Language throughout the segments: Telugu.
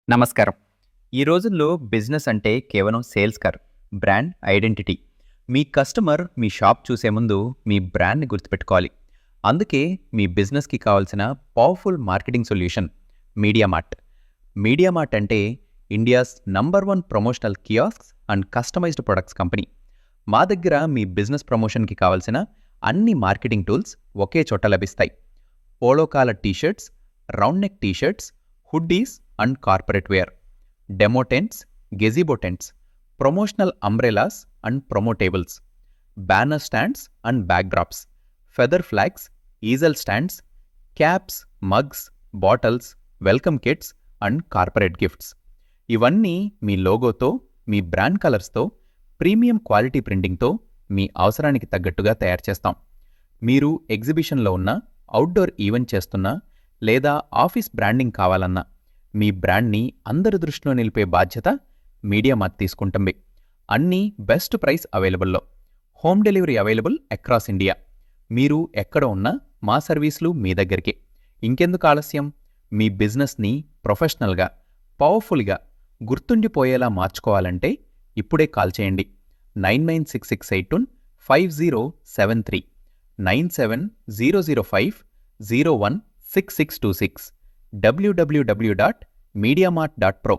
నమస్కారం. ఈ రోజుల్లో బిజినెస్ అంటే కేవలం సేల్స్ కాదు, బ్రాండ్ ఐడెంటిటీ. మీ కస్టమర్ మీ షాప్ చూసే ముందు మీ బ్రాండ్‌ని గుర్తుపెట్టుకోవాలి. అందుకే మీ బిజినెస్‌కి కావాల్సిన powerful marketing solution MediaMart. MediaMart అంటే India's number 1 promotional kiosks and customised products company. మా దగ్గర మీ బిజినెస్ ప్రమోషన్‌కి కావాల్సిన అన్ని మార్కెటింగ్ టూల్స్ ఒకే చోట లభిస్తాయి. Polo collar T-shirts, round neck T-shirts, hoodies and corporate wear, demo tents, gazebo tents, promotional umbrellas and promotables, banner stands and backdrops, feather flags, easel stands, caps, mugs, bottles, welcome kits and corporate gifts. ఇవన్నీ మీ లోగోతో, మీ బ్రాండ్ కలర్స్తో, ప్రీమియం క్వాలిటీ ప్రింటింగ్తో మీ అవసరానికి తగ్గట్టుగా తయారు చేస్తాం. మీరు ఎగ్జిబిషన్లో ఉన్నా, అవుట్డోర్ ఈవెంట్ చేస్తున్నా లేదా ఆఫీస్ బ్రాండింగ్ కావాలన్నా మీ బ్రాండ్ని అందరి దృష్టిలో నిలిపే బాధ్యత మీడియామార్ట్ తీసుకుంటుంది. అన్నీ బెస్ట్ ప్రైస్ అవైలబుల్లో. Home delivery available across India. మీరు ఎక్కడ ఉన్నా మా సర్వీసులు మీ దగ్గరికి. ఇంకెందుకు ఆలస్యం? మీ బిజినెస్ని ప్రొఫెషనల్గా, పవర్ఫుల్గా, గుర్తుండిపోయేలా మార్చుకోవాలంటే ఇప్పుడే కాల్ చేయండి. 9966825073, 9700501666, www.mediamart.pro.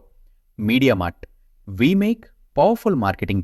మీడియామార్ట్. We make powerful marketing.